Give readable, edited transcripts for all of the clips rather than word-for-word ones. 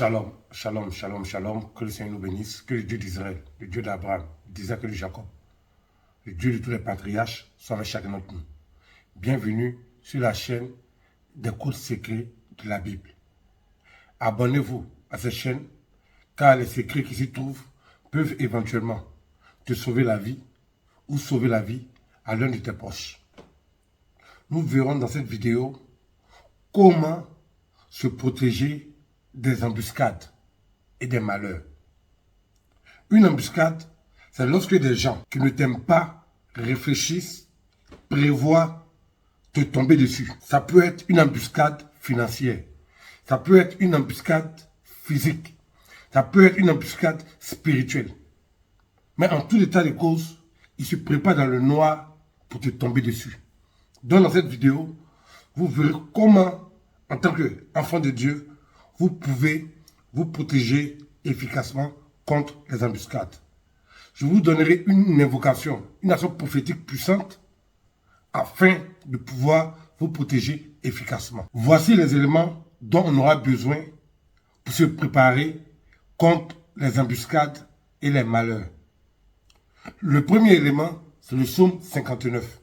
Shalom, shalom, shalom, shalom. Que le Seigneur nous bénisse, que le Dieu d'Israël, le Dieu d'Abraham, d'Isaac et de Jacob, le Dieu de tous les patriarches, soit avec chacun d'entre nous. Bienvenue sur la chaîne des codes secrets de la Bible. Abonnez-vous à cette chaîne, car les secrets qui s'y trouvent peuvent éventuellement te sauver la vie ou sauver la vie à l'un de tes proches. Nous verrons dans cette vidéo comment se protéger des embuscades et des malheurs. Une embuscade, c'est lorsque des gens qui ne t'aiment pas réfléchissent, prévoient te tomber dessus. Ça peut être une embuscade financière, ça peut être une embuscade physique, ça peut être une embuscade spirituelle. Mais en tout état de cause, ils se préparent dans le noir pour te tomber dessus. Donc dans cette vidéo, vous verrez comment, en tant qu'enfant de Dieu, vous pouvez vous protéger efficacement contre les embuscades. Je vous donnerai une invocation, une action prophétique puissante afin de pouvoir vous protéger efficacement. Voici les éléments dont on aura besoin pour se préparer contre les embuscades et les malheurs. Le premier élément, c'est le psaume 59,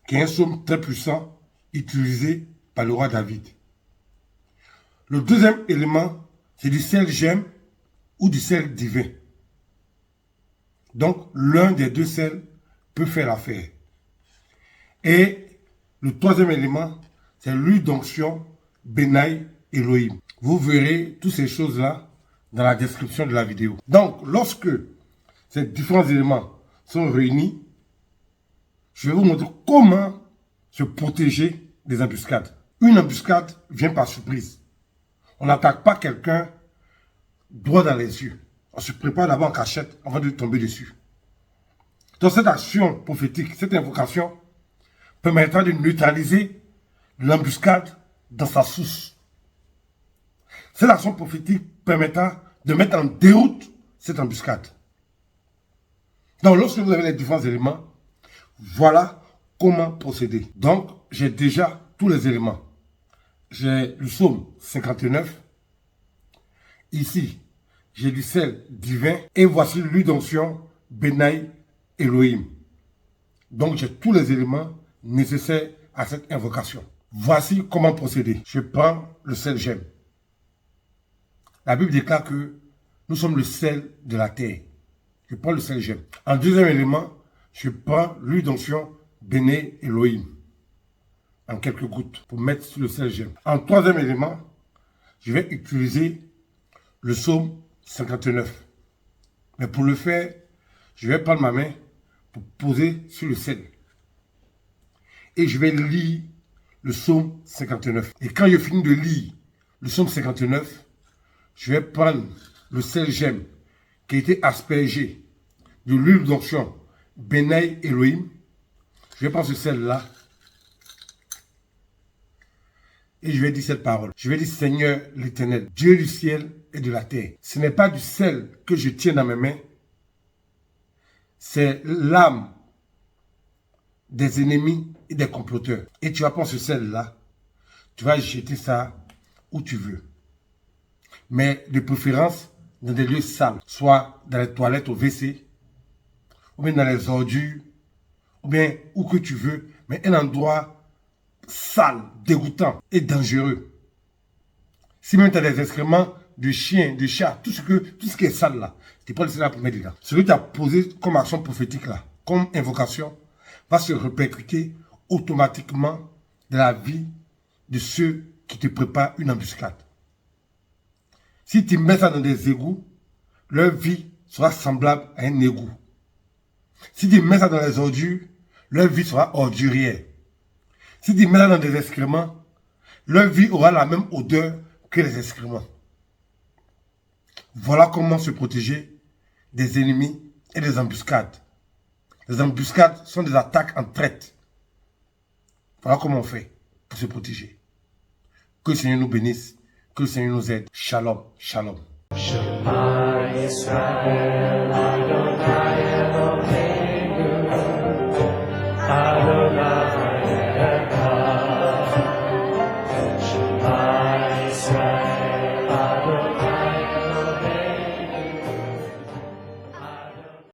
qui est un psaume très puissant utilisé par le roi David. Le deuxième élément, c'est du sel gemme ou du sel divin. Donc, l'un des deux sels peut faire l'affaire. Et le troisième élément, c'est l'huile d'onction Benaï Elohim. Vous verrez toutes ces choses-là dans la description de la vidéo. Donc, lorsque ces différents éléments sont réunis, je vais vous montrer comment se protéger des embuscades. Une embuscade vient par surprise. On n'attaque pas quelqu'un droit dans les yeux. On se prépare d'abord en cachette avant de tomber dessus. Donc cette action prophétique, cette invocation, permettra de neutraliser l'embuscade dans sa source. Cette action prophétique permettra de mettre en déroute cette embuscade. Donc lorsque vous avez les différents éléments, voilà comment procéder. Donc j'ai déjà tous les éléments. J'ai le psaume 59. Ici, j'ai du sel divin. Et voici l'huile d'onction Benaï Elohim. Donc, j'ai tous les éléments nécessaires à cette invocation. Voici comment procéder. Je prends le sel gemme. La Bible déclare que nous sommes le sel de la terre. Je prends le sel gemme. En deuxième élément, je prends l'huile d'onction Benaï Elohim. En quelques gouttes pour mettre sur le sel gemme. En troisième élément, je vais utiliser le psaume 59. Mais pour le faire, je vais prendre ma main pour poser sur le sel. Et je vais lire le psaume 59. Et quand je finis de lire le psaume 59, je vais prendre le sel gemme qui a été aspergé de l'huile d'onction Benaï Elohim. Je vais prendre ce sel-là. Et je vais dire cette parole. Je vais dire, Seigneur l'Éternel, Dieu du ciel et de la terre. Ce n'est pas du sel que je tiens dans mes mains. C'est l'âme des ennemis et des comploteurs. Et tu vas prendre ce sel-là. Tu vas jeter ça où tu veux. Mais de préférence dans des lieux sales. Soit dans les toilettes au WC. Ou bien dans les ordures. Ou bien où que tu veux. Mais un endroit sale, dégoûtant et dangereux. Si même tu as des excréments de chiens, de chats, tout ce qui est sale là, tu prends le sel pour mettre dedans. Ce que tu as posé comme action prophétique là, comme invocation, va se répercuter automatiquement dans la vie de ceux qui te préparent une embuscade. Si tu mets ça dans des égouts, leur vie sera semblable à un égout. Si tu mets ça dans les ordures, leur vie sera ordurière. Si tu mets ça dans des excréments, leur vie aura la même odeur que les excréments. Voilà comment se protéger des ennemis et des embuscades. Les embuscades sont des attaques en traite. Voilà comment on fait pour se protéger. Que le Seigneur nous bénisse, que le Seigneur nous aide. Shalom, shalom. Shema Israël, Adonai.